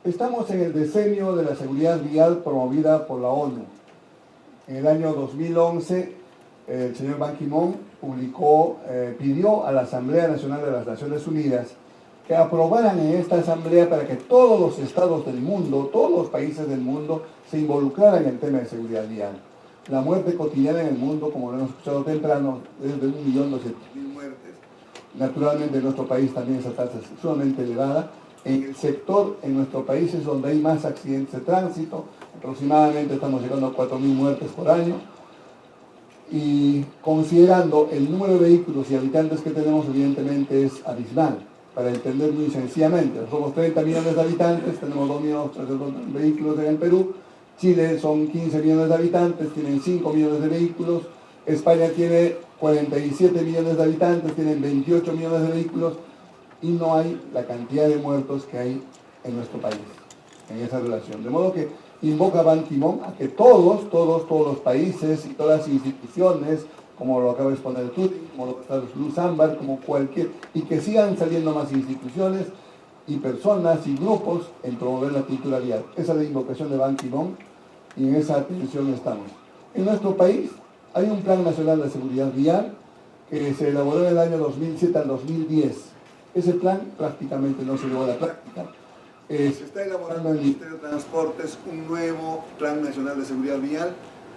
Estamos en el decenio de la seguridad vial promovida por la ONU. En el año 2011, el señor Ban Ki-moon pidió a la Asamblea Nacional de las Naciones Unidas que aprobaran en esta asamblea para que todos los estados del mundo, todos los países del mundo, se involucraran en el tema de seguridad vial. La muerte cotidiana en el mundo, como lo hemos escuchado temprano, es de 1.200.000 muertes. Naturalmente en nuestro país también esa tasa es sumamente elevada. En el sector, en nuestro país es donde hay más accidentes de tránsito, aproximadamente estamos llegando a 4.000 muertes por año. Y considerando el número de vehículos y habitantes que tenemos, evidentemente es abismal. Para entender muy sencillamente, somos 30 millones de habitantes, tenemos 2.300.000 vehículos en el Perú, Chile son 15 millones de habitantes, tienen 5 millones de vehículos, España tiene 47 millones de habitantes, tienen 28 millones de vehículos, y no hay la cantidad de muertos que hay en nuestro país, en esa relación. De modo que invoca a Ban Ki-moon a que todos los países y todas las instituciones, como lo acaba de exponer tú, como lo está Luz Ámbar, como cualquier, y que sigan saliendo más instituciones y personas y grupos en promover la cultura vial. Esa es la invocación de Ban Ki-moon y en esa atención estamos. En nuestro país hay un Plan Nacional de Seguridad Vial que se elaboró en el año 2007 al 2010. Ese plan prácticamente no se llevó a la práctica. Se está elaborando en el Ministerio de Transportes un nuevo Plan Nacional de Seguridad Vial.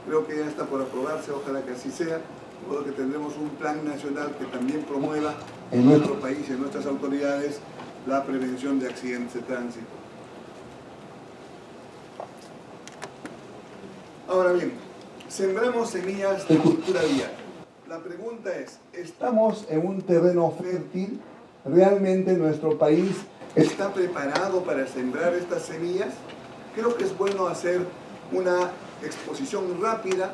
Creo que ya está por aprobarse, ojalá que así sea. De modo que tendremos un plan nacional que también promueva en nuestro país y en nuestras autoridades la prevención de accidentes de tránsito. Ahora bien, sembramos semillas de cultura vial. La pregunta es, ¿estamos en un terreno fértil? ¿Realmente nuestro país está preparado para sembrar estas semillas? Creo que es bueno hacer una exposición rápida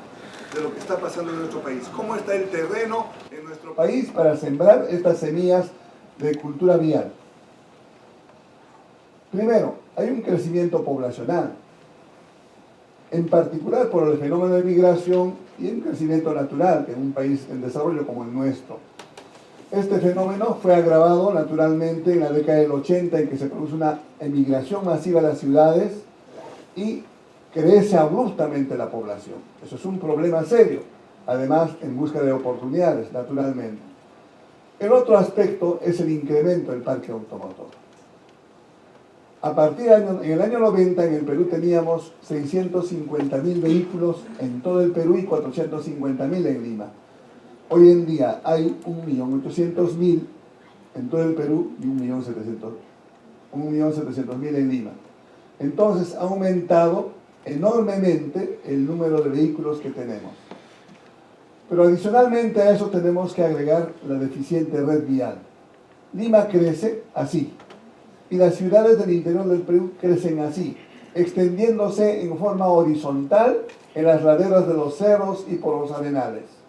de lo que está pasando en nuestro país. ¿Cómo está el terreno en nuestro país para sembrar estas semillas de cultura vial? Primero, hay un crecimiento poblacional, en particular por el fenómeno de migración y un crecimiento natural en un país en desarrollo como el nuestro. Este fenómeno fue agravado naturalmente en la década del 80, en que se produce una emigración masiva a las ciudades y crece abruptamente la población. Eso es un problema serio, además en busca de oportunidades, naturalmente. El otro aspecto es el incremento del parque automotor. A partir en el año 90 en el Perú teníamos 650.000 vehículos en todo el Perú y 450.000 en Lima. Hoy en día hay 1.800.000 en todo el Perú y 1.700.000 en Lima. Entonces ha aumentado enormemente el número de vehículos que tenemos. Pero adicionalmente a eso tenemos que agregar la deficiente red vial. Lima crece así, y las ciudades del interior del Perú crecen así, extendiéndose en forma horizontal en las laderas de los cerros y por los arenales.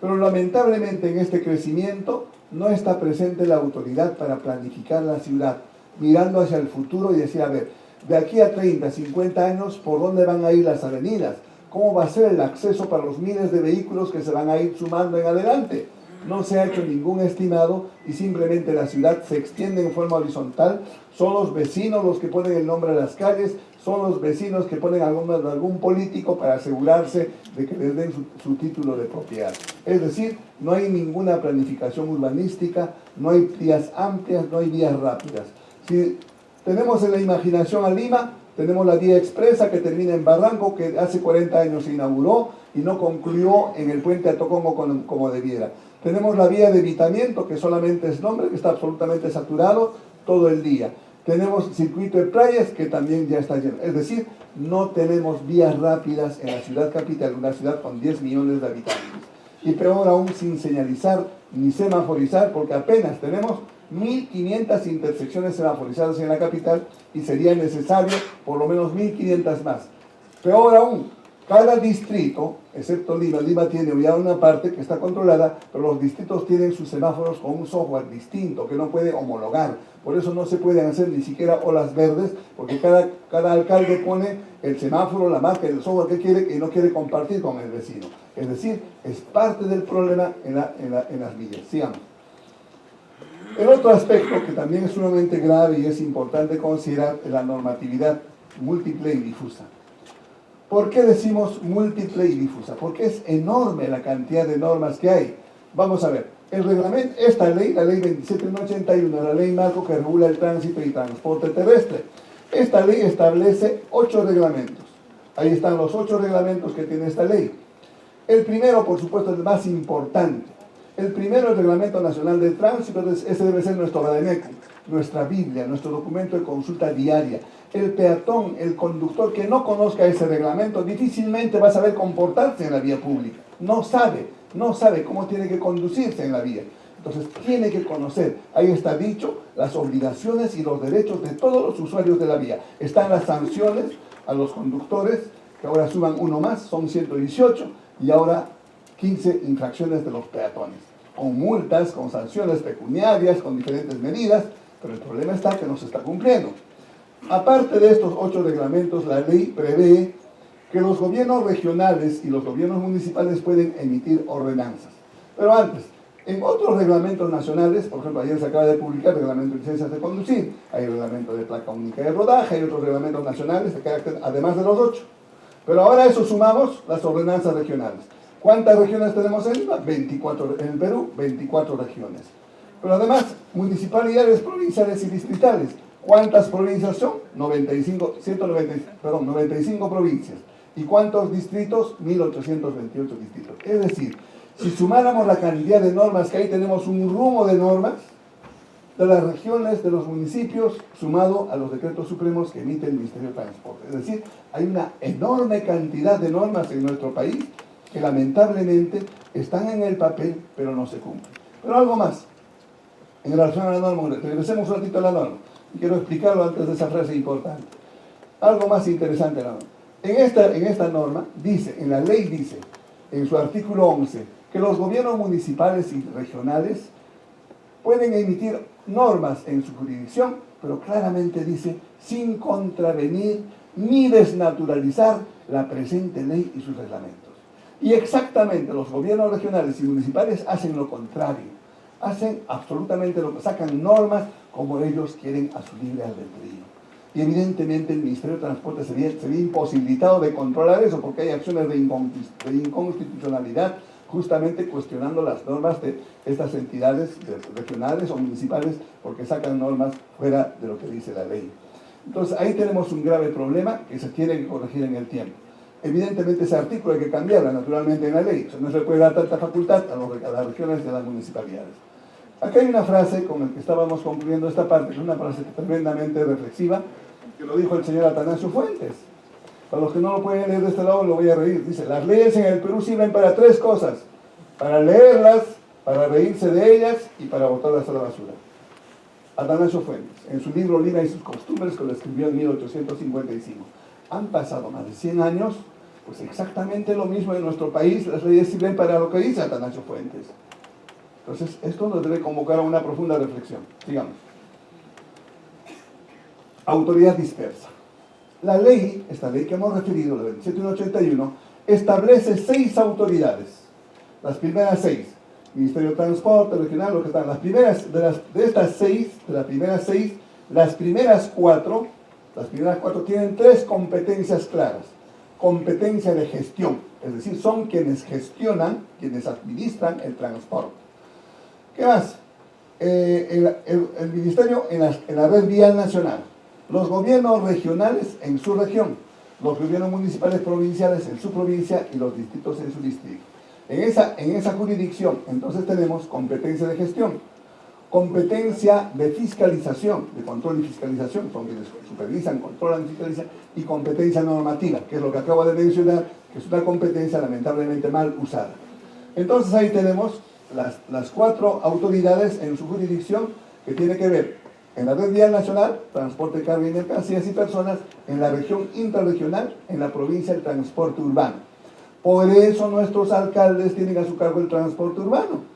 Pero lamentablemente en este crecimiento no está presente la autoridad para planificar la ciudad, mirando hacia el futuro y decir, a ver, de aquí a 30, 50 años, ¿por dónde van a ir las avenidas? ¿Cómo va a ser el acceso para los miles de vehículos que se van a ir sumando en adelante? No se ha hecho ningún estimado y simplemente la ciudad se extiende en forma horizontal. Son los vecinos los que ponen el nombre a las calles, son los vecinos que ponen algún político para asegurarse de que les den su título de propiedad. Es decir, no hay ninguna planificación urbanística, no hay vías amplias, no hay vías rápidas. Si tenemos en la imaginación a Lima, tenemos la vía expresa que termina en Barranco, que hace 40 años se inauguró y no concluyó en el puente a Tocongo como debiera. Tenemos la vía de evitamiento, que solamente es nombre, que está absolutamente saturado todo el día. Tenemos circuito de playas, que también ya está lleno. Es decir, no tenemos vías rápidas en la ciudad capital, una ciudad con 10 millones de habitantes. Y peor aún, sin señalizar ni semaforizar, porque apenas tenemos 1.500 intersecciones semaforizadas en la capital y sería necesario por lo menos 1.500 más. Peor aún, cada distrito, excepto Lima, Lima tiene ya una parte que está controlada, pero los distritos tienen sus semáforos con un software distinto que no puede homologar. Por eso no se pueden hacer ni siquiera olas verdes, porque cada alcalde pone el semáforo, la marca, el software que quiere y no quiere compartir con el vecino. Es decir, es parte del problema en las villas. Sigamos. El otro aspecto que también es sumamente grave y es importante considerar es la normatividad múltiple y difusa. ¿Por qué decimos múltiple y difusa? Porque es enorme la cantidad de normas que hay. Vamos a ver, el reglamento, esta ley, la ley 27181, la ley marco que regula el tránsito y transporte terrestre. Esta ley establece 8 reglamentos. Ahí están los 8 reglamentos que tiene esta ley. El primero, por supuesto, es el más importante. El primero, el Reglamento Nacional de Tránsito, ese debe ser nuestro Vademécum, nuestra Biblia, nuestro documento de consulta diaria. El peatón, el conductor que no conozca ese reglamento, difícilmente va a saber comportarse en la vía pública. No sabe cómo tiene que conducirse en la vía. Entonces, tiene que conocer, ahí está dicho, las obligaciones y los derechos de todos los usuarios de la vía. Están las sanciones a los conductores, que ahora suman uno más, son 118, y ahora 15 infracciones de los peatones, con multas, con sanciones pecuniarias, con diferentes medidas, pero el problema está que no se está cumpliendo. Aparte de estos 8 reglamentos, la ley prevé que los gobiernos regionales y los gobiernos municipales pueden emitir ordenanzas. Pero antes, en otros reglamentos nacionales, por ejemplo, ayer se acaba de publicar el reglamento de licencias de conducir, hay reglamento de placa única de rodaje, hay otros reglamentos nacionales de carácter, además de los 8. Pero ahora a eso sumamos las ordenanzas regionales. ¿Cuántas regiones tenemos en Lima? 24, en el Perú, 24 regiones. Pero además, municipalidades provinciales y distritales. ¿Cuántas provincias son? 95 provincias. ¿Y cuántos distritos? 1828 distritos. Es decir, si sumáramos la cantidad de normas que hay, tenemos un rumo de normas de las regiones, de los municipios, sumado a los decretos supremos que emite el Ministerio de Transporte. Es decir, hay una enorme cantidad de normas en nuestro país que lamentablemente están en el papel, pero no se cumplen. Pero algo más, en relación a la norma, regresemos un ratito a la norma, y quiero explicarlo antes de esa frase importante. Algo más interesante de la norma. En esta norma dice, en la ley dice, en su artículo 11, que los gobiernos municipales y regionales pueden emitir normas en su jurisdicción, pero claramente dice, sin contravenir ni desnaturalizar la presente ley y sus reglamentos. Y exactamente los gobiernos regionales y municipales hacen lo contrario. Hacen absolutamente lo que sacan normas como ellos quieren a su libre albedrío. Y evidentemente el Ministerio de Transporte se ve imposibilitado de controlar eso porque hay acciones de inconstitucionalidad justamente cuestionando las normas de estas entidades regionales o municipales porque sacan normas fuera de lo que dice la ley. Entonces ahí tenemos un grave problema que se tiene que corregir en el tiempo. Evidentemente ese artículo hay que cambiarlo naturalmente en la ley. O sea, no se puede dar tanta facultad a las regiones y a las municipalidades. Acá hay una frase con la que estábamos concluyendo esta parte, que es una frase tremendamente reflexiva, que lo dijo el señor Atanasio Fuentes. Para los que no lo pueden leer de este lado, lo voy a reír. Dice, las leyes en el Perú sirven para 3 cosas. Para leerlas, para reírse de ellas y para botarlas a la basura. Atanasio Fuentes, en su libro Lima y sus costumbres, que lo escribió en 1855. Han pasado más de 100 años, pues exactamente lo mismo en nuestro país. Las leyes sirven para lo que dice Atanasio Fuentes. Entonces, esto nos debe convocar a una profunda reflexión. Digamos, autoridad dispersa. La ley, esta ley que hemos referido, la 27181, establece 6 autoridades. Las primeras 6, Ministerio de Transporte, Regional, lo que están. Las primeras, de estas 6, las primeras 4 tienen 3 competencias claras. Competencia de gestión, es decir, son quienes gestionan, quienes administran el transporte. ¿Qué más? El Ministerio en la red vial nacional, los gobiernos regionales en su región, los gobiernos municipales provinciales en su provincia y los distritos en su distrito. En esa jurisdicción, entonces tenemos competencia de gestión, competencia de fiscalización, de control y fiscalización, son quienes supervisan, controlan y fiscalizan, y competencia normativa, que es lo que acabo de mencionar, que es una competencia lamentablemente mal usada. Entonces ahí tenemos las 4 autoridades en su jurisdicción que tiene que ver en la red vial nacional, transporte de carga y mercancías y personas, en la región intrarregional, en la provincia el transporte urbano. Por eso nuestros alcaldes tienen a su cargo el transporte urbano.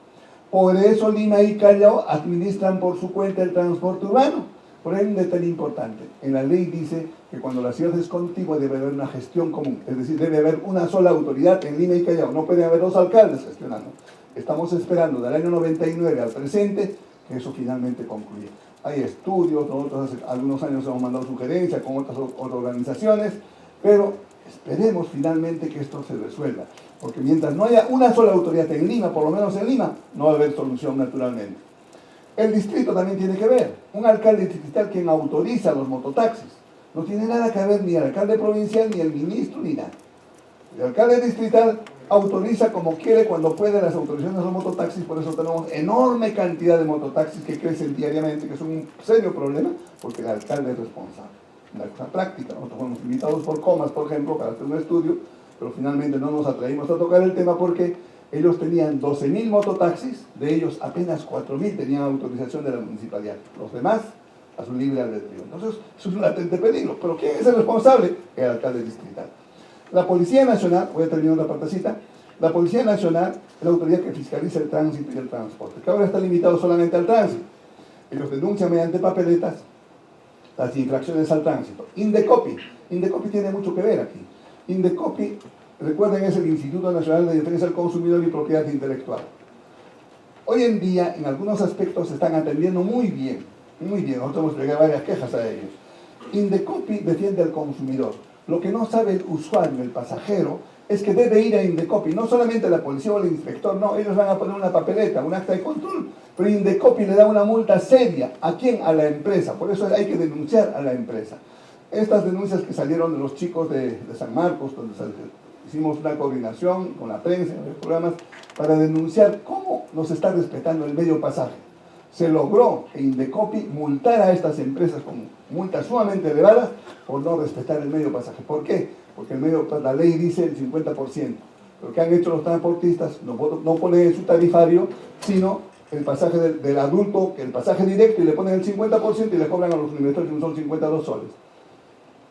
Por eso Lima y Callao administran por su cuenta el transporte urbano. Por ahí hay un detalle importante. En la ley dice que cuando la ciudad es contigua debe haber una gestión común. Es decir, debe haber una sola autoridad en Lima y Callao. No puede haber 2 alcaldes gestionando. Estamos esperando del año 99 al presente que eso finalmente concluya. Hay estudios, nosotros hace algunos años hemos mandado sugerencias con otras organizaciones, pero esperemos finalmente que esto se resuelva, porque mientras no haya una sola autoridad en Lima, por lo menos en Lima, no va a haber solución naturalmente. El distrito también tiene que ver, un alcalde distrital quien autoriza los mototaxis, no tiene nada que ver ni el alcalde provincial, ni el ministro, ni nada. El alcalde distrital autoriza como quiere, cuando puede, las autorizaciones de los mototaxis, por eso tenemos enorme cantidad de mototaxis que crecen diariamente, que es un serio problema, porque el alcalde es responsable. Una cosa práctica, nosotros fuimos invitados por Comas, por ejemplo, para hacer un estudio, pero finalmente no nos atrevimos a tocar el tema porque ellos tenían 12.000 mototaxis, de ellos apenas 4.000 tenían autorización de la municipalidad, los demás a su libre albedrío. Entonces, eso es un latente peligro, pero ¿quién es el responsable? El alcalde distrital. La Policía Nacional, voy a terminar una partecita, la Policía Nacional es la autoridad que fiscaliza el tránsito y el transporte, que ahora está limitado solamente al tránsito. Ellos denuncian mediante papeletas las infracciones al tránsito. Indecopi tiene mucho que ver aquí. Indecopi, recuerden, es el Instituto Nacional de Defensa del Consumidor y Propiedad Intelectual. Hoy en día, en algunos aspectos, se están atendiendo muy bien, nosotros hemos llegado varias quejas a ellos. Indecopi defiende al consumidor. Lo que no sabe el usuario, el pasajero, es que debe ir a Indecopi, no solamente la policía o el inspector, no, ellos van a poner una papeleta, un acta de control, pero Indecopi le da una multa seria. ¿A quién? A la empresa, por eso hay que denunciar a la empresa. Estas denuncias que salieron de los chicos de San Marcos, donde hicimos una coordinación con la prensa, en los programas, para denunciar cómo nos está respetando el medio pasaje. Se logró que Indecopi multara a estas empresas con multas sumamente elevadas por no respetar el medio pasaje. ¿Por qué? Porque la ley dice el 50%. Lo que han hecho los transportistas no ponen en su tarifario, sino el pasaje del adulto, el pasaje directo, y le ponen el 50% y le cobran a los universitarios que son 52 soles.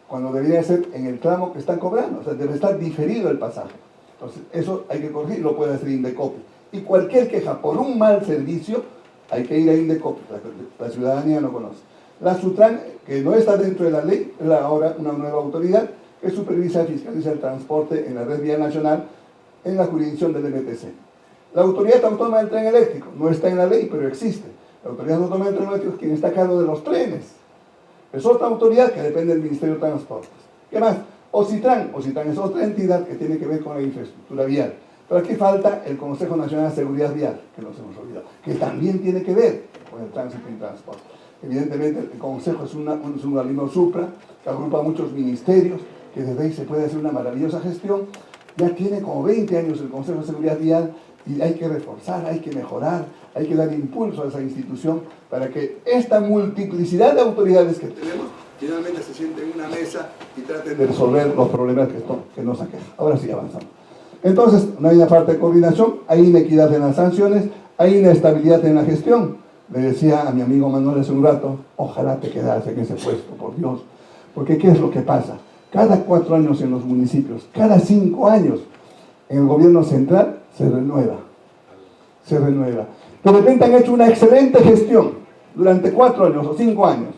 Cuando debería ser en el tramo que están cobrando, o sea, debe estar diferido el pasaje. Entonces, eso hay que corregir, lo puede hacer Indecopi. Y cualquier queja por un mal servicio, hay que ir a Indecopi, la ciudadanía no conoce. La Sutran, que no está dentro de la ley, es ahora una nueva autoridad que supervisa y fiscaliza el transporte en la red vial nacional en la jurisdicción del MTC. La Autoridad Autónoma del Tren Eléctrico no está en la ley, pero existe. La Autoridad Autónoma del Tren Eléctrico es quien está a cargo de los trenes. Es otra autoridad que depende del Ministerio de Transportes. ¿Qué más? Ocitran es otra entidad que tiene que ver con la infraestructura vial. Pero aquí falta el Consejo Nacional de Seguridad Vial, que nos hemos olvidado, que también tiene que ver con el tránsito y transporte. Evidentemente, el Consejo es un organismo supra, que agrupa muchos ministerios, que desde ahí se puede hacer una maravillosa gestión. Ya tiene como 20 años el Consejo de Seguridad Vial y hay que reforzar, hay que mejorar, hay que dar impulso a esa institución para que esta multiplicidad de autoridades que tenemos finalmente se sienten en una mesa y traten de resolver los problemas que nos aquejan. Ahora sí avanzamos. Entonces, no hay una falta de coordinación, hay inequidad en las sanciones, hay inestabilidad en la gestión. Le decía a mi amigo Manuel hace un rato, ojalá te quedas en ese puesto, por Dios. Porque ¿qué es lo que pasa? Cada 4 años en los municipios, cada 5 años en el gobierno central se renueva. De repente han hecho una excelente gestión durante 4 años o 5 años.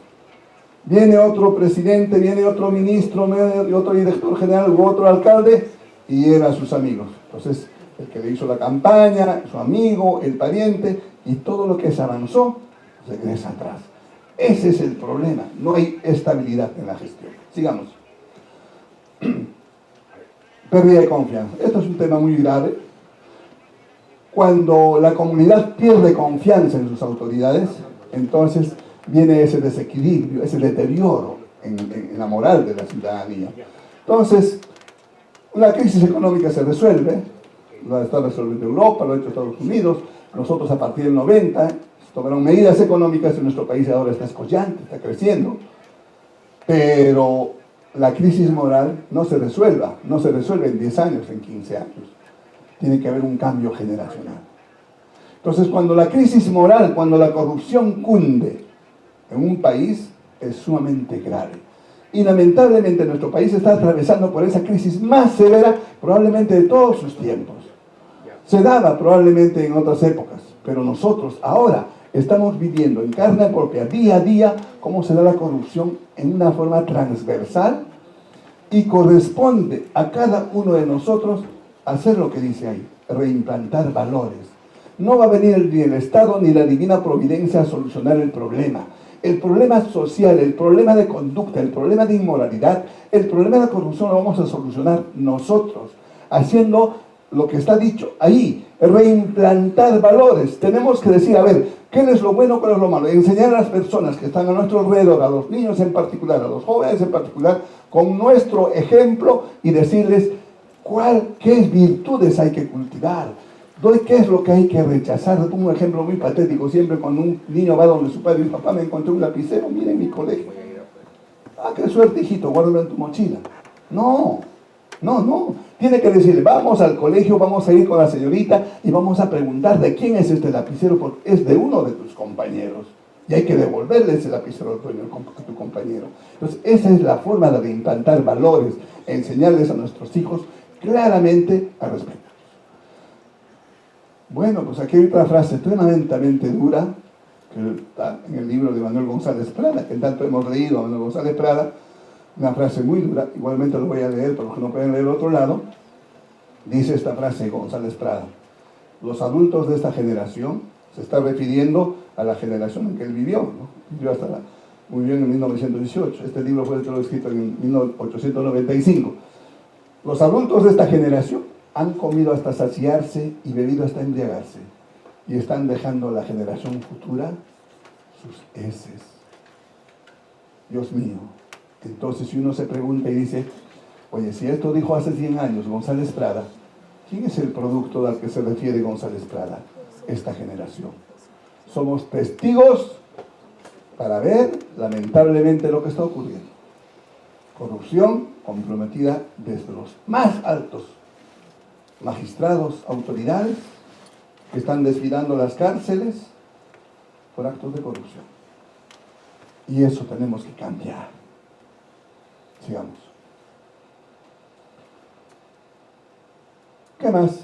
Viene otro presidente, viene otro ministro, viene otro director general u otro alcalde y lleva a sus amigos. Entonces, el que le hizo la campaña, su amigo, el pariente, y todo lo que se avanzó, regresa atrás. Ese es el problema, no hay estabilidad en la gestión. Sigamos. Pérdida de confianza. Esto es un tema muy grave. Cuando la comunidad pierde confianza en sus autoridades, entonces viene ese desequilibrio, ese deterioro en la moral de la ciudadanía. Entonces, la crisis económica se resuelve, la está resolviendo Europa, lo ha hecho Estados Unidos, nosotros a partir del 90 tomaron medidas económicas y nuestro país ahora está escollante, está creciendo, pero la crisis moral no se resuelve en 10 años, en 15 años. Tiene que haber un cambio generacional. Entonces, cuando la crisis moral, cuando la corrupción cunde en un país, es sumamente grave. Y lamentablemente nuestro país está atravesando por esa crisis más severa probablemente de todos sus tiempos. Se daba probablemente en otras épocas, pero nosotros ahora estamos viviendo en carne propia, día a día, cómo se da la corrupción en una forma transversal y corresponde a cada uno de nosotros hacer lo que dice ahí, reimplantar valores. No va a venir ni el Estado ni la divina providencia a solucionar el problema. El problema social, el problema de conducta, el problema de inmoralidad, el problema de corrupción lo vamos a solucionar nosotros, haciendo lo que está dicho ahí, reimplantar valores. Tenemos que decir, a ver, ¿qué es lo bueno, cuál es lo malo? Enseñar a las personas que están a nuestro alrededor, a los niños en particular, a los jóvenes en particular, con nuestro ejemplo y decirles qué virtudes hay que cultivar, qué es lo que hay que rechazar. Pongo un ejemplo muy patético, siempre cuando un niño va donde su padre y dice, papá, me encontré un lapicero, mira en mi colegio. Ah, qué suerte, hijito, guárdalo en tu mochila. No. Tiene que decirle, vamos al colegio, vamos a ir con la señorita y vamos a preguntar de quién es este lapicero, porque es de uno de tus compañeros. Y hay que devolverle ese lapicero a tu compañero. Entonces, esa es la forma de reimplantar valores, enseñarles a nuestros hijos claramente a respetar. Bueno, pues aquí hay otra frase tremendamente dura, que está en el libro de Manuel González Prada, que tanto hemos leído a Manuel González Prada, una frase muy dura, igualmente lo voy a leer, pero que no pueden leer otro lado. Dice esta frase González Prada: los adultos de esta generación, se está refiriendo a la generación en que él vivió, ¿no? Vivió muy bien en 1918, este libro fue escrito en 1895. Los adultos de esta generación han comido hasta saciarse y bebido hasta embriagarse, y están dejando a la generación futura sus heces. Dios mío. Entonces, si uno se pregunta y dice, oye, si esto dijo hace 100 años González Prada, ¿quién es el producto al que se refiere González Prada? Esta generación. Somos testigos para ver, lamentablemente, lo que está ocurriendo. Corrupción comprometida desde los más altos magistrados, autoridades, que están desfilando las cárceles por actos de corrupción. Y eso tenemos que cambiar. Sigamos. ¿Qué más?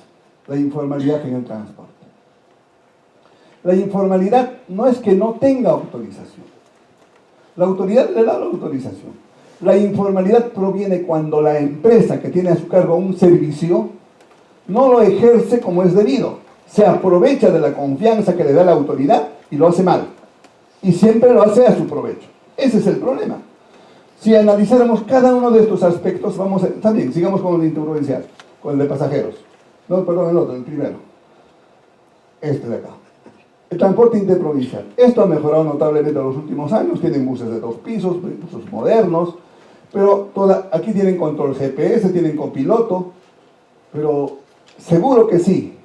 La informalidad en el transporte. La informalidad no es que no tenga autorización. La autoridad le da la autorización. La informalidad proviene cuando la empresa que tiene a su cargo un servicio no lo ejerce como es debido. Se aprovecha de la confianza que le da la autoridad y lo hace mal. Y siempre lo hace a su provecho. Ese es el problema. Si analizáramos cada uno de estos aspectos, también sigamos con el interprovincial, con el de pasajeros. No, perdón, el otro, el primero. Este de acá. El transporte interprovincial. Esto ha mejorado notablemente en los últimos años. Tienen buses de 2 pisos, buses modernos, pero aquí tienen control GPS, tienen copiloto, pero seguro que sí.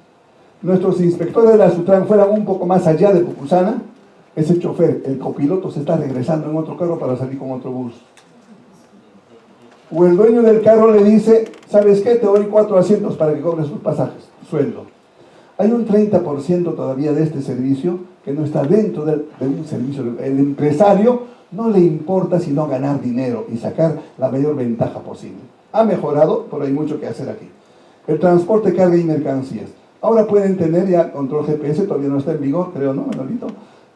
Nuestros inspectores de la Sutran fueran un poco más allá de Pucusana, ese chofer, el copiloto, se está regresando en otro carro para salir con otro bus. O el dueño del carro le dice, ¿sabes qué? Te doy 4 asientos para que cobres sus pasajes, sueldo. Hay un 30% todavía de este servicio que no está dentro de un servicio. El empresario no le importa sino ganar dinero y sacar la mayor ventaja posible. Ha mejorado, pero hay mucho que hacer aquí. El transporte, carga y mercancías. Ahora pueden tener ya control GPS, todavía no está en vigor, creo, ¿no, Manolito?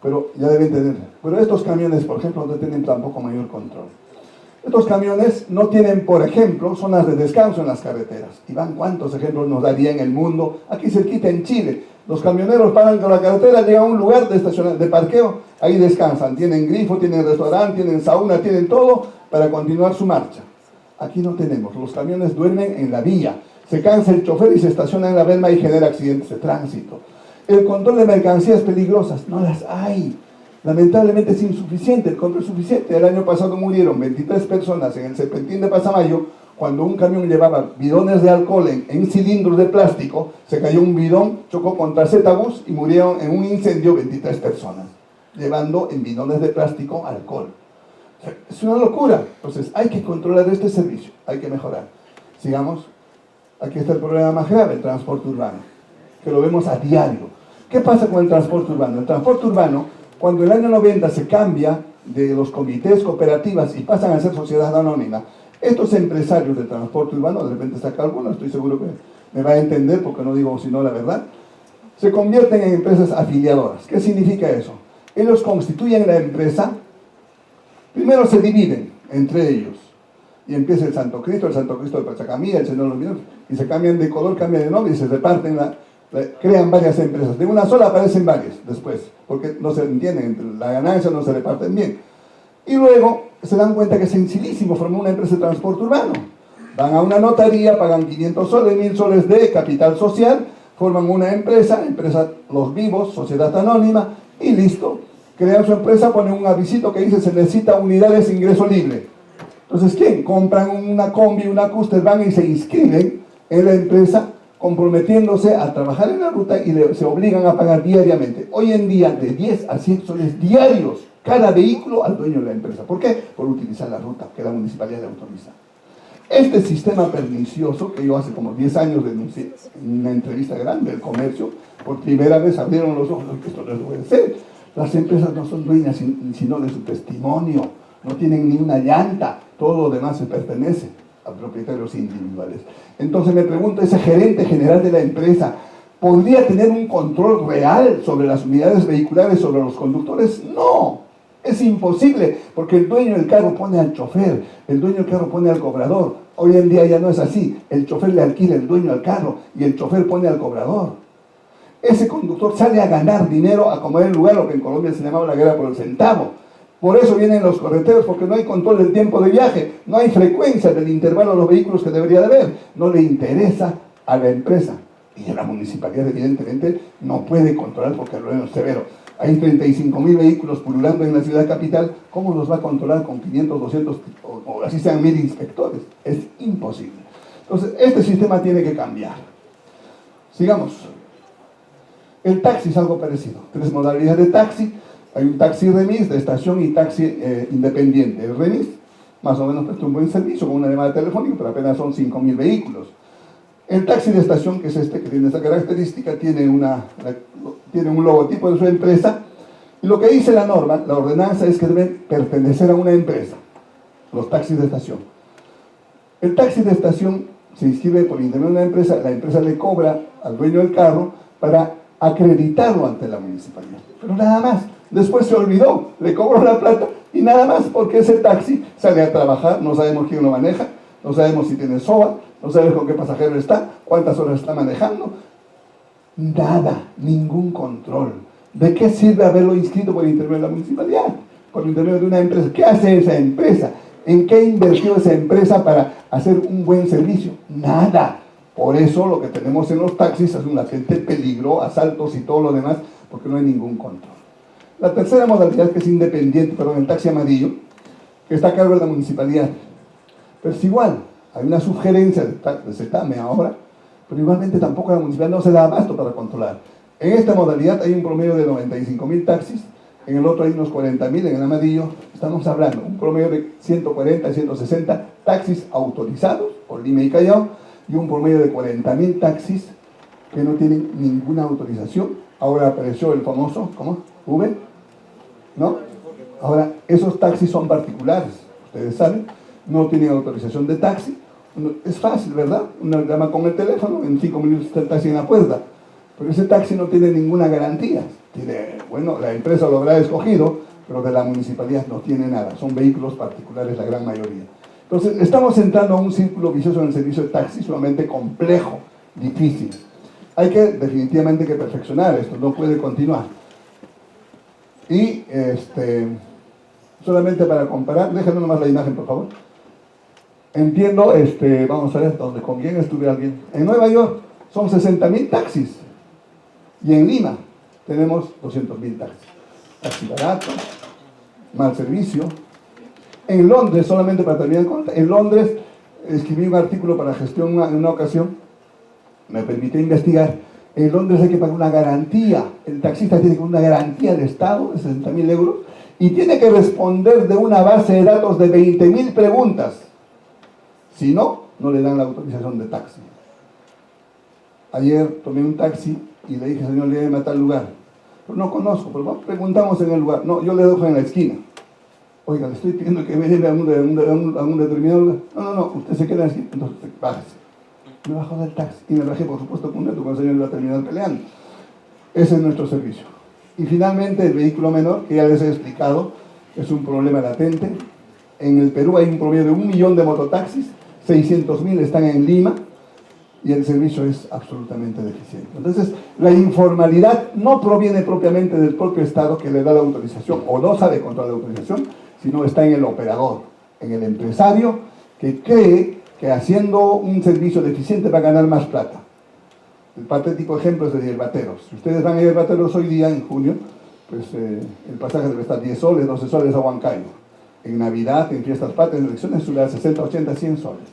Pero ya deben tener. Pero estos camiones, por ejemplo, no tienen tampoco mayor control. Estos camiones no tienen, por ejemplo, zonas de descanso en las carreteras. Y van, ¿cuántos ejemplos nos daría en el mundo? Aquí cerquita en Chile, los camioneros paran con la carretera, llegan a un lugar de parqueo, ahí descansan. Tienen grifo, tienen restaurante, tienen sauna, tienen todo para continuar su marcha. Aquí no tenemos. Los camiones duermen en la vía. Se cansa el chofer y se estaciona en la verma y genera accidentes de tránsito. El control de mercancías peligrosas, no las hay. Lamentablemente es insuficiente, el control es suficiente. El año pasado murieron 23 personas en el Serpentín de Pasamayo cuando un camión llevaba bidones de alcohol en cilindros de plástico, se cayó un bidón, chocó contra Z-Bus y murieron en un incendio 23 personas, llevando en bidones de plástico alcohol. O sea, es una locura. Entonces hay que controlar este servicio, hay que mejorar. Sigamos. Aquí está el problema más grave, el transporte urbano, que lo vemos a diario. ¿Qué pasa con el transporte urbano? El transporte urbano, cuando en el año 90 se cambia de los comités, cooperativas y pasan a ser sociedad anónima, estos empresarios de transporte urbano, de repente saca alguno, estoy seguro que me va a entender porque no digo sino la verdad, se convierten en empresas afiliadoras. ¿Qué significa eso? Ellos constituyen la empresa, primero se dividen entre ellos, y empieza el Santo Cristo de Pachacamilla, el Señor de los Milagros, y se cambian de color, cambian de nombre y se reparten Crean varias empresas. De una sola aparecen varias después, porque no se entienden, la ganancia no se reparten bien. Y luego se dan cuenta que es sencillísimo formar una empresa de transporte urbano. Van a una notaría, pagan 500 soles, 1000 soles de capital social, forman una empresa Los Vivos, sociedad anónima, y listo. Crean su empresa, ponen un avisito que dice se necesita unidades de ingreso libre. Entonces, ¿quién? Compran una combi, una Custer, van y se inscriben en la empresa, comprometiéndose a trabajar en la ruta y se obligan a pagar diariamente. Hoy en día, de 10 a 100 soles diarios, cada vehículo al dueño de la empresa. ¿Por qué? Por utilizar la ruta que la municipalidad le autoriza. Este sistema pernicioso, que yo hace como 10 años denuncié en una entrevista grande del comercio, por primera vez abrieron los ojos que esto no puede ser. Las empresas no son dueñas sino de su testimonio, no tienen ni una llanta, todo lo demás se pertenece a propietarios individuales. Entonces me pregunto, ¿ese gerente general de la empresa podría tener un control real sobre las unidades vehiculares, sobre los conductores? No, es imposible, porque el dueño del carro pone al chofer, el dueño del carro pone al cobrador. Hoy en día ya no es así, el chofer le alquila el dueño al carro y el chofer pone al cobrador. Ese conductor sale a ganar dinero, a comer en lugar, lo que en Colombia se llamaba la guerra por el centavo. Por eso vienen los correteros, porque no hay control del tiempo de viaje, no hay frecuencia del intervalo de los vehículos que debería de haber. No le interesa a la empresa. Y la municipalidad evidentemente no puede controlar porque el problema es severo. Hay 35.000 vehículos pululando en la ciudad capital, ¿cómo los va a controlar con 500, 200 o así sean 1000 inspectores? Es imposible. Entonces, este sistema tiene que cambiar. Sigamos. El taxi es algo parecido. 3 modalidades de taxi. Hay un taxi remis de estación y taxi independiente. El remis, más o menos, presta un buen servicio con una llamada telefónica, pero apenas son 5.000 vehículos. El taxi de estación, que es este, que tiene esta característica, tiene un logotipo de su empresa. Y lo que dice la norma, la ordenanza, es que deben pertenecer a una empresa, los taxis de estación. El taxi de estación se inscribe por intermedio de una empresa, la empresa le cobra al dueño del carro para acreditarlo ante la municipalidad. Pero nada más. Después se olvidó, le cobró la plata y nada más, porque ese taxi sale a trabajar, no sabemos quién lo maneja, no sabemos si tiene SOA, no sabemos con qué pasajero está, cuántas horas está manejando. Nada, ningún control. ¿De qué sirve haberlo inscrito por intermedio de la municipalidad? Por intermedio de una empresa. ¿Qué hace esa empresa? ¿En qué invirtió esa empresa para hacer un buen servicio? Nada. Por eso lo que tenemos en los taxis es un latente peligro, asaltos y todo lo demás, porque no hay ningún control. La tercera modalidad, que es independiente, perdón, el taxi amarillo, que está a cargo de la municipalidad. Pero es igual, hay una sugerencia de CETAME ahora, pero igualmente tampoco la municipalidad no se da abasto para controlar. En esta modalidad hay un promedio de 95.000 taxis, en el otro hay unos 40.000, en el amarillo estamos hablando, un promedio de 140 a 160 taxis autorizados por Lima y Callao, y un promedio de 40.000 taxis que no tienen ninguna autorización. Ahora apareció el famoso, ¿cómo? ¿Uber? ¿No? Ahora, esos taxis son particulares, ustedes saben, no tienen autorización de taxi. Es fácil, ¿verdad? Uno llama con el teléfono, en 5 minutos está el taxi en la puerta. Pero ese taxi no tiene ninguna garantía. Bueno, la empresa lo habrá escogido, pero de la municipalidad no tiene nada. Son vehículos particulares la gran mayoría. Entonces, estamos entrando a un círculo vicioso en el servicio de taxi, sumamente complejo, difícil. Hay que, definitivamente, que perfeccionar esto, no puede continuar. Y, solamente para comparar, déjenme nomás la imagen, por favor. Entiendo, vamos a ver, ¿con quién estuve alguien? En Nueva York son 60.000 taxis, y en Lima tenemos 200.000 taxis. Taxi barato, mal servicio. En Londres, solamente para terminar, en Londres escribí un artículo para gestión en una ocasión, me permitió investigar. En Londres hay que pagar una garantía, el taxista tiene que pagar una garantía de Estado de 60.000 euros y tiene que responder de una base de datos de 20.000 preguntas. Si no, no le dan la autorización de taxi. Ayer tomé un taxi y le dije, señor, lléveme a tal lugar. Pero no conozco, pero preguntamos en el lugar. No, yo le dejo en la esquina. Oiga, le estoy pidiendo que me lleve a un determinado lugar. No, usted se queda así, entonces bájese. Me bajó del taxi y me bajé, por supuesto, con neto, cuando el señor iba a terminar peleando. Ese es nuestro servicio. Y finalmente, el vehículo menor, que ya les he explicado, es un problema latente. En el Perú hay un promedio de 1 millón de mototaxis, 600.000 están en Lima, y el servicio es absolutamente deficiente. Entonces, la informalidad no proviene propiamente del propio Estado que le da la autorización o no sabe controlar la autorización, sino está en el operador, en el empresario que cree que haciendo un servicio deficiente va a ganar más plata. El patético ejemplo es de Hierbateros. Si ustedes van a Hierbateros hoy día, en junio, pues el pasaje debe estar 10 soles, 12 soles a Huancayo. En Navidad, en fiestas patrias, en elecciones, sube a 60, 80, 100 soles.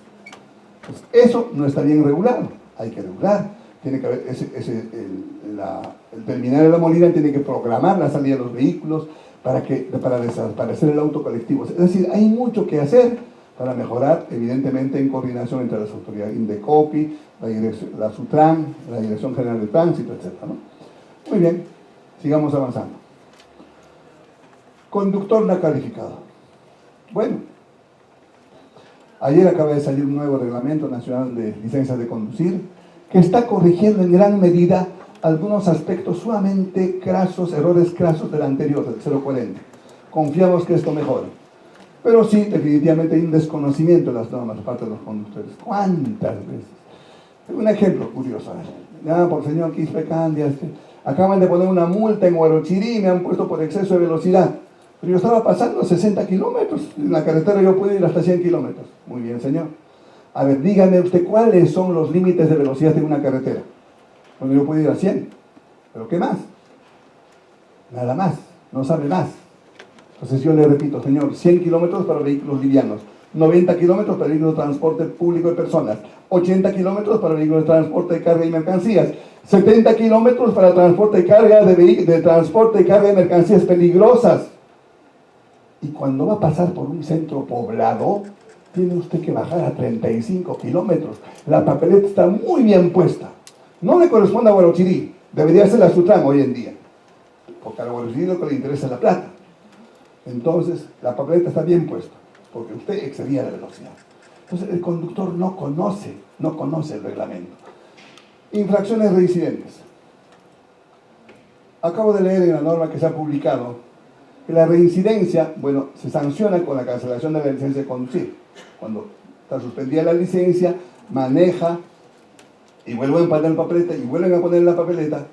Pues eso no está bien regulado, hay que regular. Tiene que haber el terminal de La Molina tiene que programar la salida de los vehículos para desaparecer el auto colectivo. Es decir, hay mucho que hacer para mejorar, evidentemente, en coordinación entre las autoridades Indecopi, la SUTRAN, la Dirección General de Tránsito, etc., ¿no? Muy bien, sigamos avanzando. Conductor no calificado. Bueno, ayer acaba de salir un nuevo Reglamento Nacional de Licencias de Conducir que está corrigiendo en gran medida algunos aspectos sumamente crasos, errores crasos del anterior, del 040. Confiamos que esto mejore. Pero sí, definitivamente hay un desconocimiento de las normas por parte de los conductores. ¿Cuántas veces? Un ejemplo curioso. Ya, por señor Quispe Candia, acaban de poner una multa en Huarochirí, me han puesto por exceso de velocidad. Pero yo estaba pasando 60 kilómetros. En la carretera yo puedo ir hasta 100 kilómetros. Muy bien, señor. A ver, dígame usted, ¿cuáles son los límites de velocidad de una carretera? Bueno, yo puedo ir a 100. ¿Pero qué más? Nada más. No sabe más. Entonces yo le repito, señor, 100 kilómetros para vehículos livianos, 90 kilómetros para vehículos de transporte público de personas, 80 kilómetros para vehículos de transporte de carga y mercancías, 70 kilómetros para transporte de carga de transporte de carga de mercancías peligrosas. Y cuando va a pasar por un centro poblado, tiene usted que bajar a 35 kilómetros. La papeleta está muy bien puesta. No le corresponde a Huarochirí, debería ser la SUTRAN hoy en día, porque a Huarochirí lo que le interesa es la plata. Entonces, la papeleta está bien puesta, porque usted excedía la velocidad. Entonces, el conductor no conoce el reglamento. Infracciones reincidentes. Acabo de leer en la norma que se ha publicado que la reincidencia, bueno, se sanciona con la cancelación de la licencia de conducir. Cuando está suspendida la licencia, maneja, y vuelven a poner la papeleta, y vuelven a poner la papeleta,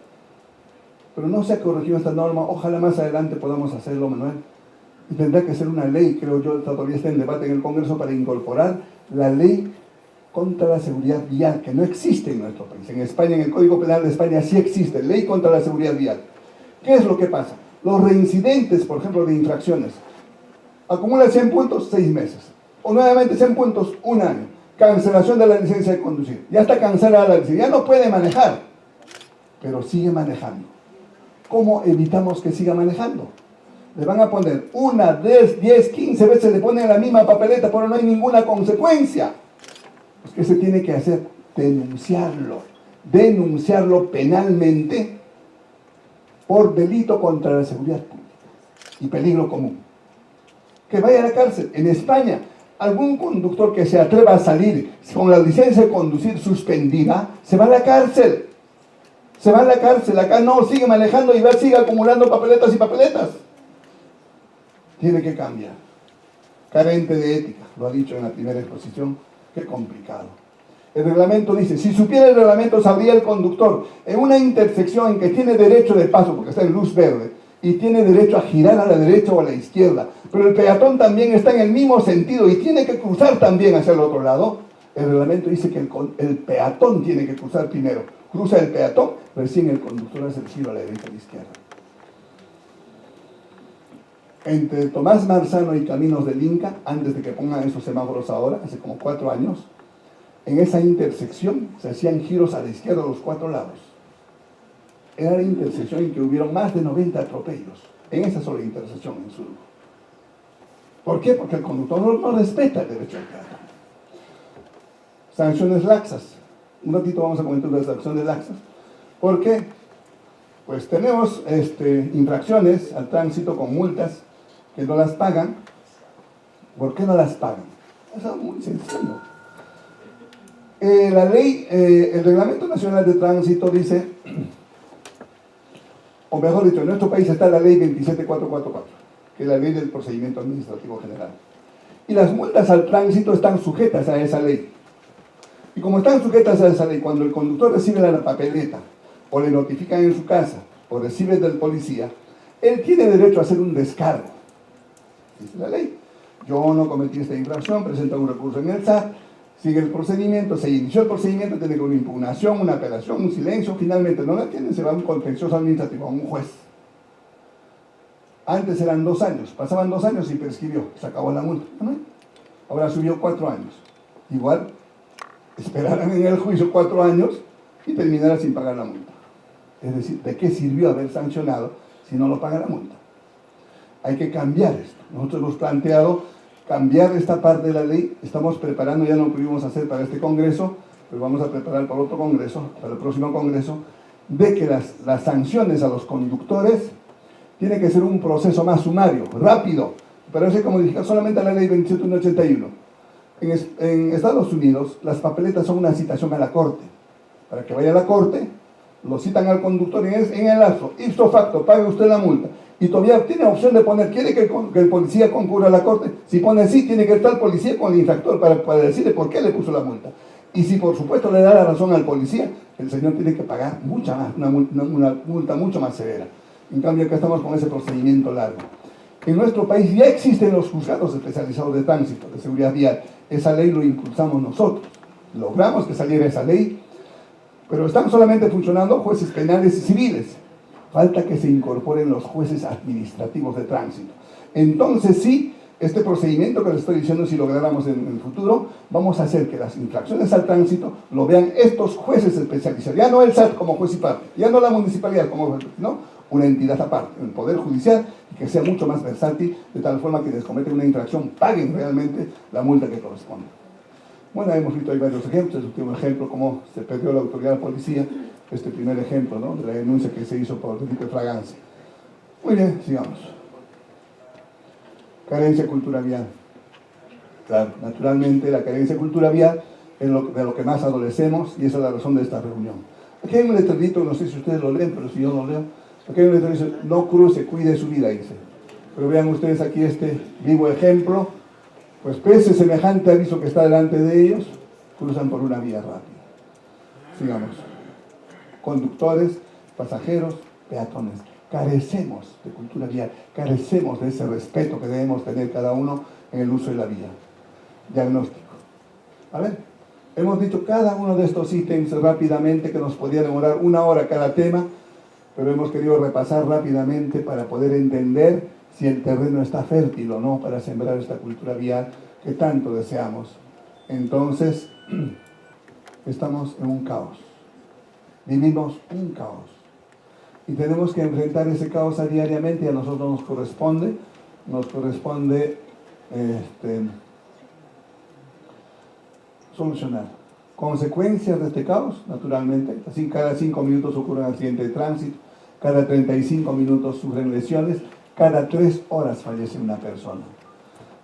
pero no se ha corregido esta norma. Ojalá más adelante podamos hacerlo, Manuel. Y tendrá que ser una ley, creo yo, todavía está en debate en el Congreso, para incorporar la ley contra la seguridad vial, que no existe en nuestro país. En España, en el Código Penal de España, sí existe ley contra la seguridad vial. ¿Qué es lo que pasa? Los reincidentes, por ejemplo, de infracciones, acumulan 100 puntos, 6 meses. O nuevamente 100 puntos, 1 año. Cancelación de la licencia de conducir. Ya está cancelada la licencia, ya no puede manejar, pero sigue manejando. ¿Cómo evitamos que siga manejando? Le van a poner 1, 10, 15 veces, le ponen la misma papeleta, pero no hay ninguna consecuencia. Pues, ¿qué se tiene que hacer? Denunciarlo penalmente por delito contra la seguridad pública y peligro común. Que vaya a la cárcel. En España, algún conductor que se atreva a salir con la licencia de conducir suspendida, se va a la cárcel. Se va a la cárcel. Acá no, sigue manejando y sigue acumulando papeletas y papeletas. Tiene que cambiar. Carente de ética, lo ha dicho en la primera exposición. Qué complicado. El reglamento dice, si supiera el reglamento, sabría el conductor en una intersección en que tiene derecho de paso, porque está en luz verde, y tiene derecho a girar a la derecha o a la izquierda, pero el peatón también está en el mismo sentido y tiene que cruzar también hacia el otro lado. El reglamento dice que el peatón tiene que cruzar primero. Cruza el peatón, recién el conductor hace el giro a la derecha o a la izquierda. Entre Tomás Marzano y Caminos del Inca, antes de que pongan esos semáforos ahora, hace como 4 años, en esa intersección se hacían giros a la izquierda a los 4 lados. Era la intersección en que hubieron más de 90 atropellos, en esa sola intersección en Surco. ¿Por qué? Porque el conductor no respeta el derecho al peatón. Sanciones laxas. Un ratito vamos a comentar las sanciones laxas. ¿Por qué? Pues tenemos infracciones al tránsito con multas que no las pagan. ¿Por qué no las pagan? Eso es muy sencillo. La ley, el Reglamento Nacional de Tránsito dice, o mejor dicho, en nuestro país está la ley 27444, que es la ley del procedimiento administrativo general. Y las multas al tránsito están sujetas a esa ley. Y como están sujetas a esa ley, cuando el conductor recibe la papeleta o le notifican en su casa o recibe del policía, él tiene derecho a hacer un descargo. Dice la ley. Yo no cometí esta infracción, presenta un recurso en el SAT, sigue el procedimiento, se inició el procedimiento, tiene que una impugnación, una apelación, un silencio, finalmente no la tiene, se va a un contencioso administrativo, a un juez. Antes eran 2 años, pasaban 2 años y prescribió, se acabó la multa. ¿No? Ahora subió 4 años. Igual, esperarán en el juicio 4 años y terminará sin pagar la multa. Es decir, ¿de qué sirvió haber sancionado si no lo paga la multa? Hay que cambiar esto. Nosotros hemos planteado cambiar esta parte de la ley. Estamos preparando, ya no lo pudimos hacer para este congreso, pero vamos a preparar para otro congreso, para el próximo congreso, de que las sanciones a los conductores tiene que ser un proceso más sumario, rápido. Parece como dije, solamente la ley 27181. En Estados Unidos, las papeletas son una citación a la corte. Para que vaya a la corte, lo citan al conductor en el lapso, ipso facto, pague usted la multa. Y todavía tiene opción de poner, ¿quiere que el policía concurra a la corte? Si pone sí, tiene que estar el policía con el infractor para decirle por qué le puso la multa. Y si por supuesto le da la razón al policía, el señor tiene que pagar mucha más, una multa mucho más severa. En cambio, acá estamos con ese procedimiento largo. En nuestro país ya existen los juzgados especializados de tránsito, de seguridad vial. Esa ley lo impulsamos nosotros. Logramos que saliera esa ley, pero están solamente funcionando jueces penales y civiles. Falta que se incorporen los jueces administrativos de tránsito. Entonces sí, este procedimiento que les estoy diciendo, si lográramos en el futuro, vamos a hacer que las infracciones al tránsito lo vean estos jueces especializados. Ya no el SAT como juez y parte, ya no la municipalidad como juez, ¿no? Una entidad aparte, el Poder Judicial, que sea mucho más versátil, de tal forma que quienes cometen una infracción paguen realmente la multa que corresponde. Bueno, hemos visto ahí varios ejemplos. El último ejemplo, cómo se perdió la autoridad de la policía, este primer ejemplo, ¿no?, de la denuncia que se hizo por delito de fragancia. Muy bien, sigamos. Carencia de cultura vial. Claro, naturalmente la carencia de cultura vial es de lo que más adolecemos, y esa es la razón de esta reunión. Aquí hay un letrerito, no sé si ustedes lo leen, pero si yo lo leo, aquí hay un letrerito que dice, no cruce, cuide su vida, dice. Pero vean ustedes aquí este vivo ejemplo, pues pese semejante aviso que está delante de ellos, cruzan por una vía rápida. Sigamos. Conductores, pasajeros, peatones. Carecemos de cultura vial, carecemos de ese respeto que debemos tener cada uno en el uso de la vía. Diagnóstico. A ver, hemos dicho cada uno de estos ítems rápidamente, que nos podía demorar 1 hora cada tema, pero hemos querido repasar rápidamente para poder entender si el terreno está fértil o no para sembrar esta cultura vial que tanto deseamos. Entonces, estamos en un caos. Vivimos un caos. Y tenemos que enfrentar ese caos diariamente, y a nosotros nos corresponde solucionar. Consecuencias de este caos, naturalmente, así cada 5 minutos ocurre un accidente de tránsito, cada 35 minutos sufren lesiones, cada 3 horas fallece una persona.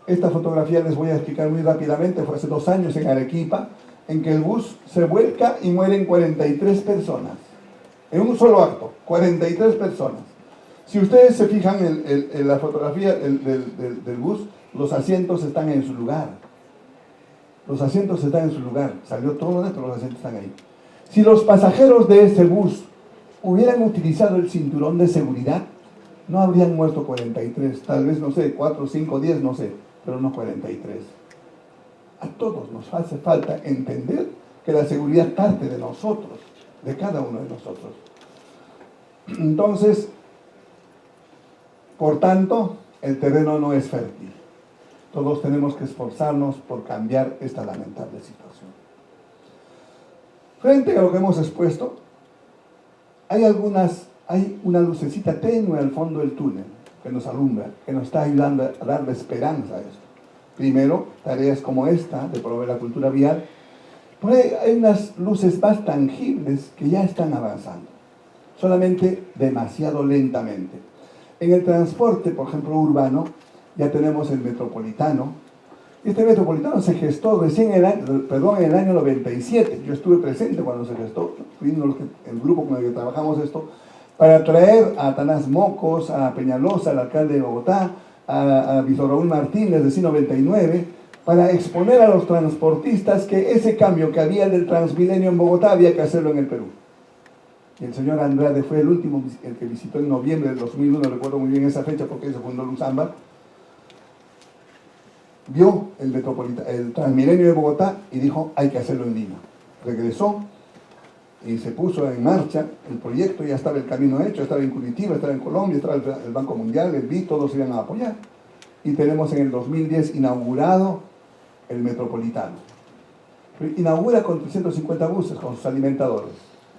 Esta fotografía les voy a explicar muy rápidamente. Fue hace 2 años en Arequipa, en que el bus se vuelca y mueren 43 personas. En un solo acto, 43 personas. Si ustedes se fijan en la fotografía del bus, los asientos están en su lugar. Los asientos están en su lugar. Salió todo de pero los asientos están ahí. Si los pasajeros de ese bus hubieran utilizado el cinturón de seguridad, no habrían muerto 43, tal vez, no sé, 4, 5, 10, no sé, pero no 43. A todos nos hace falta entender que la seguridad parte de nosotros, de cada uno de nosotros. Entonces, por tanto, el terreno no es fértil. Todos tenemos que esforzarnos por cambiar esta lamentable situación. Frente a lo que hemos expuesto, hay una lucecita tenue al fondo del túnel que nos alumbra, que nos está ayudando a darle esperanza a esto. Primero, tareas como esta, de promover la cultura vial. Por ahí hay unas luces más tangibles que ya están avanzando, solamente demasiado lentamente. En el transporte, por ejemplo, urbano, ya tenemos el metropolitano. Este metropolitano se gestó recién en el año 97. Yo estuve presente cuando se gestó, fuimos el grupo con el que trabajamos esto, para traer a Atanás Mocos, a Peñalosa, al alcalde de Bogotá, a Víctor Raúl Martínez, de C99, para exponer a los transportistas que ese cambio que había del Transmilenio en Bogotá había que hacerlo en el Perú. Y el señor Andrade fue el último, el que visitó en noviembre del 2001, recuerdo muy bien esa fecha porque se fundó Luzamba, vio el Transmilenio de Bogotá y dijo, hay que hacerlo en Lima. Regresó y se puso en marcha el proyecto, ya estaba el camino hecho, estaba en Curitiba, estaba en Colombia, estaba el Banco Mundial, el BID, todos iban a apoyar. Y tenemos en el 2010 inaugurado el Metropolitano. Inaugura con 350 buses, con sus alimentadores.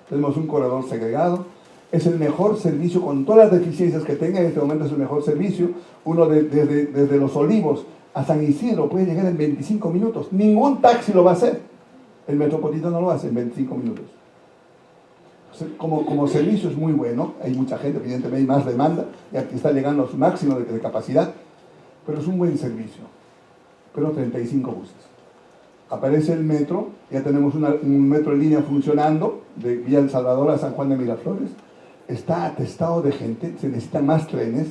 Tenemos un corredor segregado, es el mejor servicio con todas las deficiencias que tenga, en este momento es el mejor servicio. Uno desde Los Olivos a San Isidro puede llegar en 25 minutos. Ningún taxi lo va a hacer. El Metropolitano lo hace en 25 minutos. Como servicio es muy bueno, hay mucha gente, evidentemente hay más demanda, y aquí está llegando a su máximo de capacidad, pero es un buen servicio. Pero 35 buses. Aparece el metro, ya tenemos un metro en línea funcionando, de Villa El Salvador a San Juan de Miraflores. Está atestado de gente, se necesitan más trenes,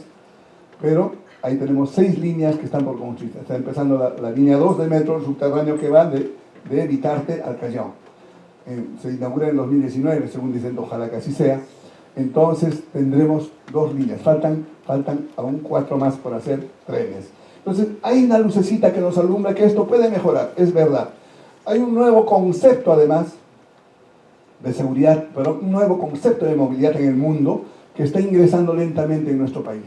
pero ahí tenemos 6 líneas que están por construir. Está empezando la línea 2 del metro subterráneo que va de Vitarte al Callao. Se inaugura en 2019, según dicen, ojalá que así sea. Entonces tendremos 2 líneas, faltan aún 4 más por hacer trenes. Entonces hay una lucecita que nos alumbra que esto puede mejorar, es verdad. Hay un nuevo concepto además de seguridad, pero un nuevo concepto de movilidad en el mundo que está ingresando lentamente en nuestro país.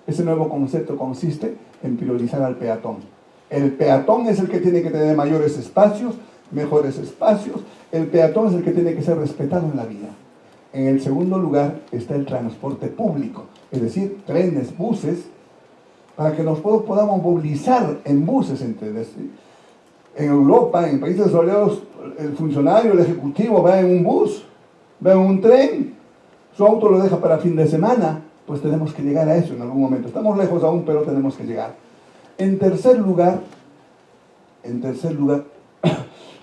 Ese nuevo concepto consiste en priorizar al peatón. El peatón es el que tiene que tener mayores espacios, mejores espacios. El peatón es el que tiene que ser respetado en la vida. En el segundo lugar está el transporte público, es decir, trenes, buses, para que nos podamos movilizar en buses, ¿entiendes? En Europa, en países desarrollados, el funcionario, el ejecutivo va en un bus, va en un tren, su auto lo deja para fin de semana, pues tenemos que llegar a eso en algún momento. Estamos lejos aún, pero tenemos que llegar. En tercer lugar,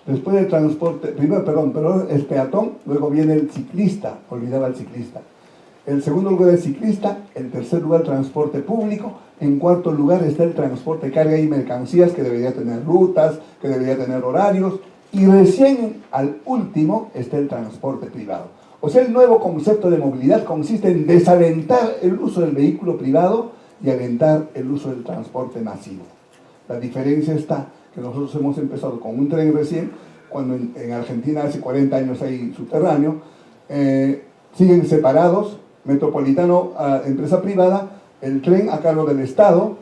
después del transporte, pero el peatón, luego viene el ciclista, olvidaba el ciclista. En segundo lugar el ciclista, en tercer lugar el transporte público, en cuarto lugar está el transporte de carga y mercancías que debería tener rutas, que debería tener horarios, y recién al último está el transporte privado. O sea, el nuevo concepto de movilidad consiste en desalentar el uso del vehículo privado y alentar el uso del transporte masivo. La diferencia está que nosotros hemos empezado con un tren recién, cuando en Argentina hace 40 años hay subterráneo, siguen separados, Metropolitano a empresa privada, el tren a cargo del Estado.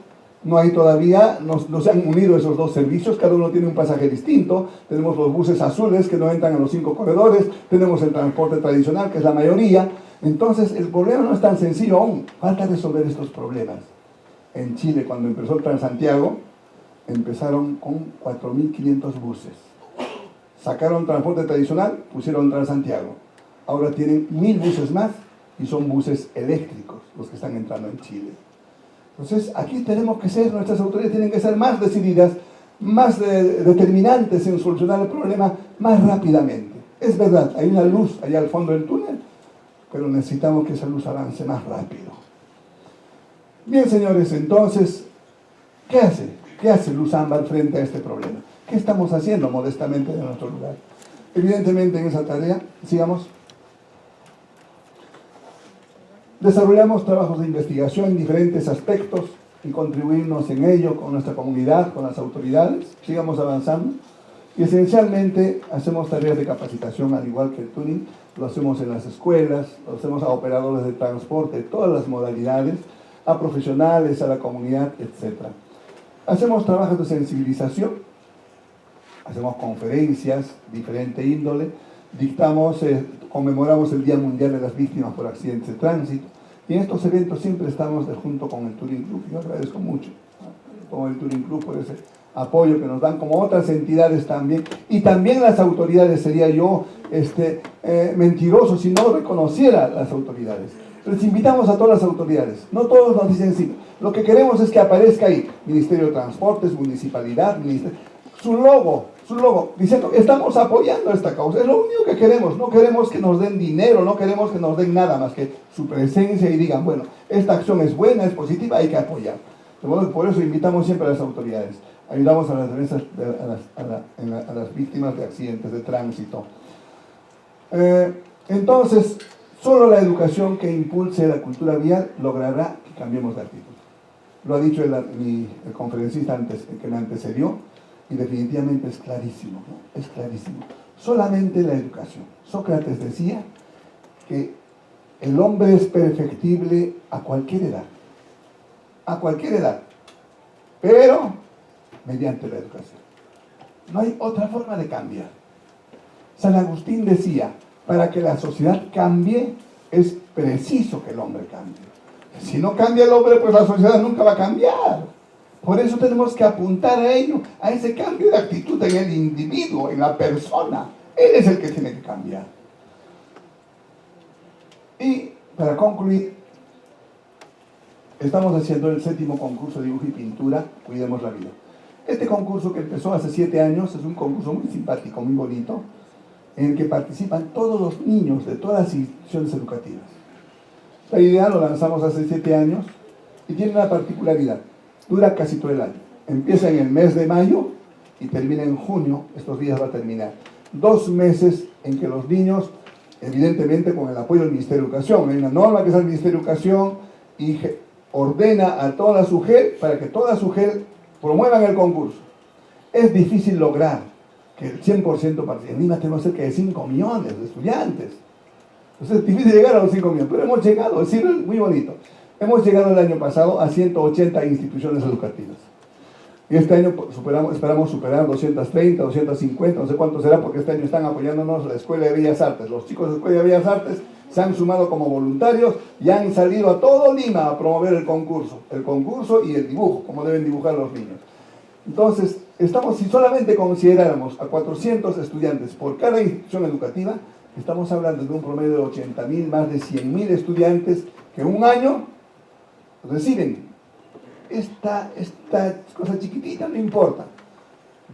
No hay todavía, no se han unido esos 2 servicios, cada uno tiene un pasaje distinto. Tenemos los buses azules que no entran a los 5 corredores, tenemos el transporte tradicional que es la mayoría. Entonces el problema no es tan sencillo aún, falta resolver estos problemas. En Chile, cuando empezó el Transantiago, empezaron con 4.500 buses. Sacaron transporte tradicional, pusieron Transantiago. Ahora tienen 1.000 buses más y son buses eléctricos los que están entrando en Chile. Entonces aquí tenemos que ser, nuestras autoridades tienen que ser más decididas, más determinantes en solucionar el problema más rápidamente. Es verdad, hay una luz allá al fondo del túnel, pero necesitamos que esa luz avance más rápido. Bien, señores, entonces, ¿qué hace? ¿Qué hace Luzamba frente a este problema? ¿Qué estamos haciendo modestamente en nuestro lugar? Evidentemente en esa tarea, sigamos. Desarrollamos trabajos de investigación en diferentes aspectos y contribuirnos en ello con nuestra comunidad, con las autoridades. Sigamos avanzando. Y esencialmente hacemos tareas de capacitación, al igual que el tuning. Lo hacemos en las escuelas, lo hacemos a operadores de transporte, de todas las modalidades, a profesionales, a la comunidad, etc. Hacemos trabajos de sensibilización, hacemos conferencias, diferente índole, conmemoramos el Día Mundial de las Víctimas por Accidentes de Tránsito, y en estos eventos siempre estamos junto con el Touring Club. Yo agradezco mucho con el Touring Club por ese apoyo que nos dan, como otras entidades también, y también las autoridades. Sería yo mentiroso si no reconociera las autoridades. Les invitamos a todas las autoridades, no todos nos dicen sí, lo que queremos es que aparezca ahí, Ministerio de Transportes, Municipalidad, su logo, diciendo, estamos apoyando esta causa. Es lo único que queremos, no queremos que nos den dinero, no queremos que nos den nada más que su presencia y digan, bueno, esta acción es buena, es positiva, hay que apoyar. Por eso invitamos siempre a las autoridades ayudamos a las defensas a las víctimas de accidentes de tránsito. Entonces, solo la educación que impulse la cultura vial logrará que cambiemos de actitud. Lo ha dicho el conferencista que me antecedió, y definitivamente es clarísimo, ¿no? Es clarísimo. Solamente la educación. Sócrates decía que el hombre es perfectible a cualquier edad, pero mediante la educación. No hay otra forma de cambiar. San Agustín decía, para que la sociedad cambie, es preciso que el hombre cambie. Si no cambia el hombre, pues la sociedad nunca va a cambiar. Por eso tenemos que apuntar a ello, a ese cambio de actitud en el individuo, en la persona. Él es el que tiene que cambiar. Y para concluir, estamos haciendo el 7º concurso de dibujo y pintura, Cuidemos la Vida. Este concurso, que empezó hace 7 años, es un concurso muy simpático, muy bonito, en el que participan todos los niños de todas las instituciones educativas. La idea lo lanzamos hace 7 años y tiene una particularidad. Dura casi todo el año. Empieza en el mes de mayo y termina en junio. Estos días va a terminar. 2 meses en que los niños, evidentemente con el apoyo del Ministerio de Educación, hay una norma que es el Ministerio de Educación y ordena a toda su SUGEL para que toda su SUGEL promuevan el concurso. Es difícil lograr que el 100% participe. En Lima tenemos cerca de 5 millones de estudiantes. Entonces es difícil llegar a los 5 millones, pero hemos llegado, es decir, muy bonito. Hemos llegado el año pasado a 180 instituciones educativas. Y este año esperamos superar 230, 250, no sé cuánto será, porque este año están apoyándonos la Escuela de Bellas Artes. Los chicos de la Escuela de Bellas Artes se han sumado como voluntarios y han salido a todo Lima a promover el concurso y el dibujo, como deben dibujar los niños. Entonces, si solamente consideráramos a 400 estudiantes por cada institución educativa, estamos hablando de un promedio de 80.000, más de 100.000 estudiantes que un año reciben esta cosa chiquitita, no importa,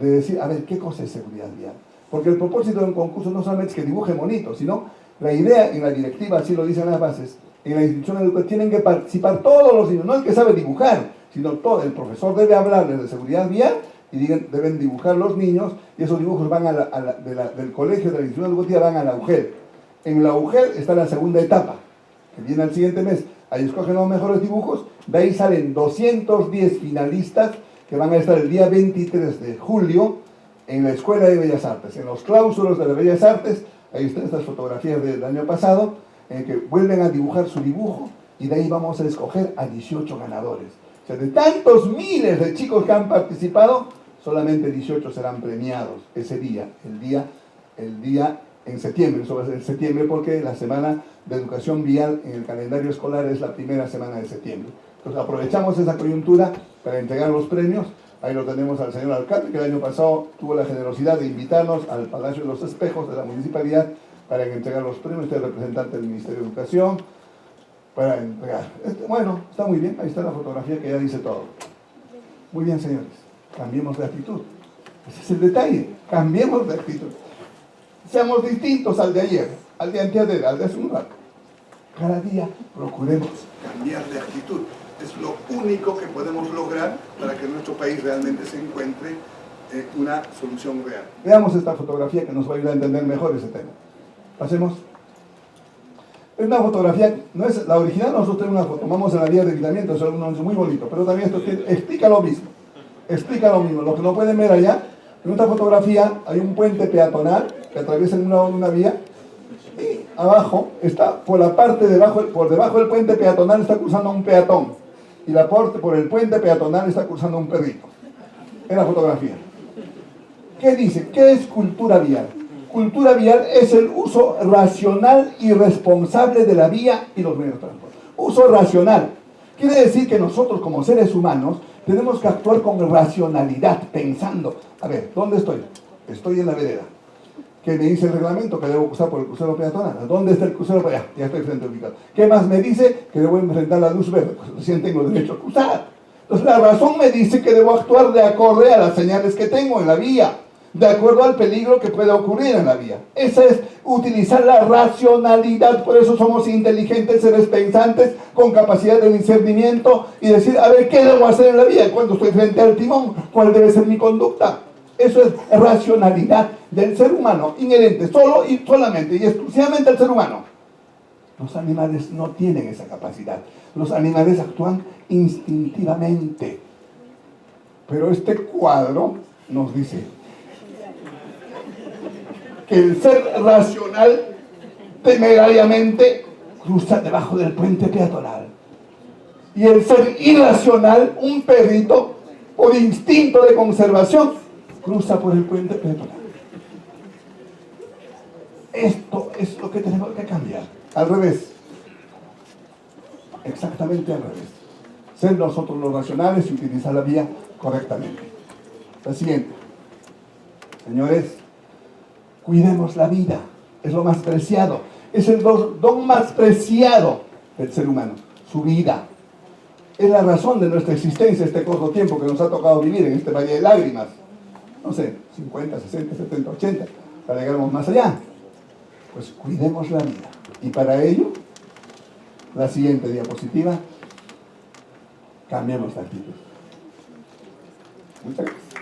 de decir, a ver, ¿qué cosa es seguridad vial? Porque el propósito de un concurso no solamente es que dibuje bonito, sino la idea en la directiva, así lo dicen las bases, en la institución educativa tienen que participar todos los niños, no el que sabe dibujar, sino todo. El profesor debe hablarles de seguridad vial y deben dibujar los niños, y esos dibujos van del colegio, de la institución educativa, van a la UGEL. En la UGEL está la segunda etapa, que viene al siguiente mes. Ahí escogen los mejores dibujos, de ahí salen 210 finalistas que van a estar el día 23 de julio en la Escuela de Bellas Artes, en los claustros de las Bellas Artes. Ahí están estas fotografías del año pasado, en que vuelven a dibujar su dibujo, y de ahí vamos a escoger a 18 ganadores. O sea, de tantos miles de chicos que han participado, solamente 18 serán premiados ese día, el día en septiembre. Eso va a ser en septiembre, porque la semana de educación vial en el calendario escolar es la primera semana de septiembre. Entonces aprovechamos esa coyuntura para entregar los premios. Ahí lo tenemos al señor alcalde, que el año pasado tuvo la generosidad de invitarnos al Palacio de los Espejos de la municipalidad para entregar los premios. Este es el representante del Ministerio de Educación para entregar. Bueno, está muy bien, ahí está la fotografía que ya dice todo. Muy bien, señores, cambiemos de actitud. Ese es el detalle, cambiemos de actitud. Seamos distintos al de ayer, al de anteayer, al de hace un rato. Cada día procuremos cambiar de actitud. Es lo único que podemos lograr para que nuestro país realmente se encuentre una solución real. Veamos esta fotografía que nos va a ayudar a entender mejor ese tema. Pasemos. Es una fotografía, no es la original, nosotros tenemos una foto, tomamos en la vía de evitamiento, es muy bonito, pero también esto explica lo mismo. Explica lo mismo. Lo que no pueden ver allá, en esta fotografía hay un puente peatonal que atraviesa una vía, y abajo está, por debajo del puente peatonal está cruzando un peatón, y por el puente peatonal está cruzando un perrito. Es la fotografía. ¿Qué dice? ¿Qué es cultura vial? Cultura vial es el uso racional y responsable de la vía y los medios de transporte. Uso racional. Quiere decir que nosotros como seres humanos tenemos que actuar con racionalidad, pensando, a ver, ¿dónde estoy? Estoy en la vereda. ¿Qué me dice el reglamento? Que debo cruzar por el crucero peatonal. ¿Dónde está el crucero? Para allá, ya estoy frente al ubicado. ¿Qué más me dice? Que debo enfrentar la luz verde. Pues recién tengo derecho a cruzar. Entonces la razón me dice que debo actuar de acorde a las señales que tengo en la vía. de acuerdo al peligro que puede ocurrir en la vía. Esa es utilizar la racionalidad. Por eso somos inteligentes, seres pensantes, con capacidad de discernimiento y decir, a ver, ¿qué debo hacer en la vía? Cuando estoy frente al timón, ¿cuál debe ser mi conducta? Eso es racionalidad del ser humano, inherente, solo y solamente y exclusivamente al ser humano. Los animales no tienen esa capacidad. Los animales actúan instintivamente. Pero este cuadro nos dice que el ser racional temerariamente cruza debajo del puente peatonal. Y el ser irracional, un perrito, por instinto de conservación, cruza por el puente peatonal. Esto es lo que tenemos que cambiar. Al revés. Exactamente al revés. Ser nosotros los racionales y utilizar la vía correctamente. La siguiente. Señores, cuidemos la vida. Es lo más preciado. Es el don más preciado del ser humano. Su vida. Es la razón de nuestra existencia este corto tiempo que nos ha tocado vivir en este valle de lágrimas. No sé, 50, 60, 70, 80. Para llegar más allá. Pues cuidemos la vida. Y para ello, la siguiente diapositiva, cambiemos la actitud. Muchas gracias.